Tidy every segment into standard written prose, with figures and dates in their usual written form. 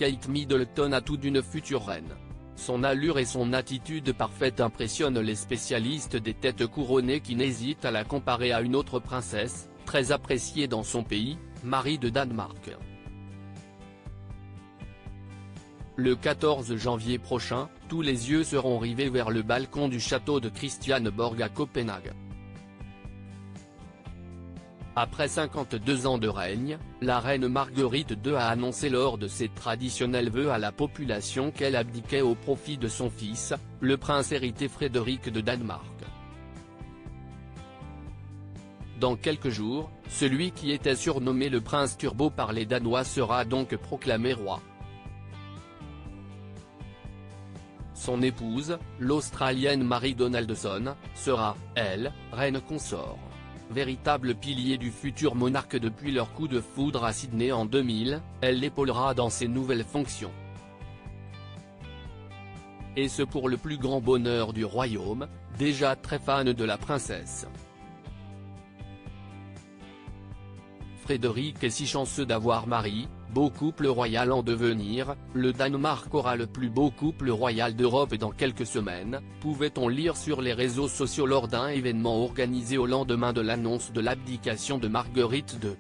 Kate Middleton a tout d'une future reine. Son allure et son attitude parfaite impressionnent les spécialistes des têtes couronnées qui n'hésitent à la comparer à une autre princesse, très appréciée dans son pays, Marie de Danemark. Le 14 janvier prochain, tous les yeux seront rivés vers le balcon du château de Christiansborg à Copenhague. Après 52 ans de règne, la reine Marguerite II a annoncé lors de ses traditionnels vœux à la population qu'elle abdiquait au profit de son fils, le prince héritier Frédéric de Danemark. Dans quelques jours, celui qui était surnommé le prince Turbo par les Danois sera donc proclamé roi. Son épouse, l'Australienne Mary Donaldson, sera, elle, reine consort. Véritable pilier du futur monarque depuis leur coup de foudre à Sydney en 2000, elle l'épaulera dans ses nouvelles fonctions. Et ce pour le plus grand bonheur du royaume, déjà très fan de la princesse. Frédéric est si chanceux d'avoir Marie, beau couple royal en devenir, le Danemark aura le plus beau couple royal d'Europe dans quelques semaines, pouvait-on lire sur les réseaux sociaux lors d'un événement organisé au lendemain de l'annonce de l'abdication de Marguerite II.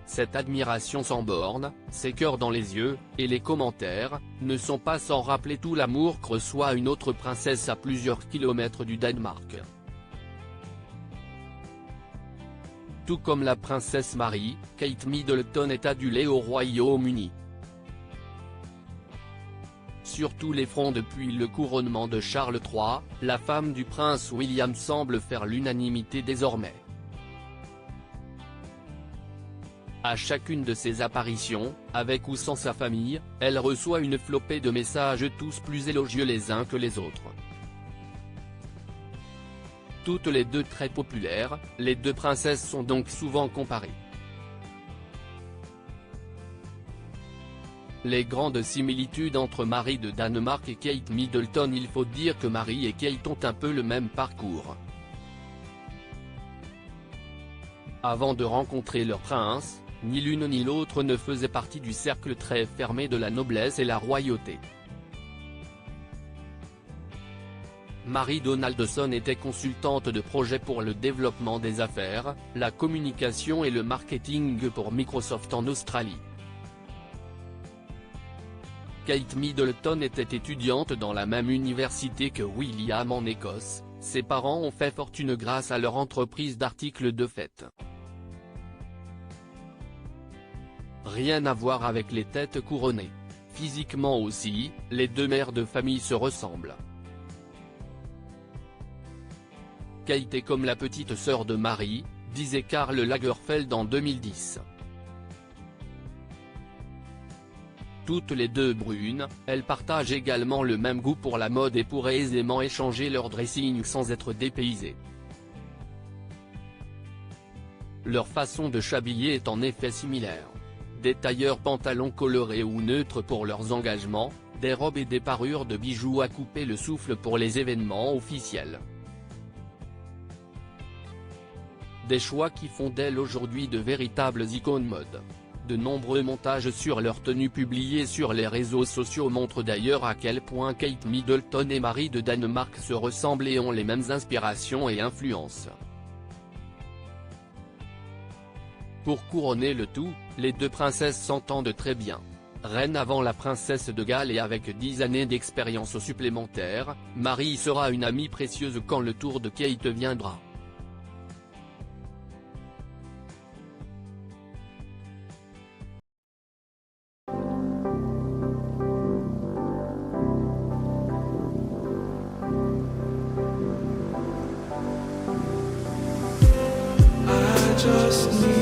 Cette admiration sans borne, ses cœurs dans les yeux, et les commentaires, ne sont pas sans rappeler tout l'amour que reçoit une autre princesse à plusieurs kilomètres du Danemark. Tout comme la princesse Marie, Kate Middleton est adulée au Royaume-Uni. Sur tous les fronts depuis le couronnement de Charles III, la femme du prince William semble faire l'unanimité désormais. À chacune de ses apparitions, avec ou sans sa famille, elle reçoit une flopée de messages tous plus élogieux les uns que les autres. Toutes les deux très populaires, les deux princesses sont donc souvent comparées. Les grandes similitudes entre Marie de Danemark et Kate Middleton. Il faut dire que Marie et Kate ont un peu le même parcours. Avant de rencontrer leur prince, ni l'une ni l'autre ne faisait partie du cercle très fermé de la noblesse et la royauté. Mary Donaldson était consultante de projet pour le développement des affaires, la communication et le marketing pour Microsoft en Australie. Kate Middleton était étudiante dans la même université que William en Écosse, ses parents ont fait fortune grâce à leur entreprise d'articles de fête. Rien à voir avec les têtes couronnées. Physiquement aussi, les deux mères de famille se ressemblent. Kate est comme la petite sœur de Marie, disait Karl Lagerfeld en 2010. Toutes les deux brunes, elles partagent également le même goût pour la mode et pourraient aisément échanger leur dressing sans être dépaysées. Leur façon de s'habiller est en effet similaire. Des tailleurs pantalons colorés ou neutres pour leurs engagements, des robes et des parures de bijoux à couper le souffle pour les événements officiels. Des choix qui font d'elles aujourd'hui de véritables icônes mode. De nombreux montages sur leur tenue publiés sur les réseaux sociaux montrent d'ailleurs à quel point Kate Middleton et Marie de Danemark se ressemblent et ont les mêmes inspirations et influences. Pour couronner le tout, les deux princesses s'entendent très bien. Reine avant la princesse de Galles et avec 10 années d'expérience supplémentaire, Marie sera une amie précieuse quand le tour de Kate viendra. Just need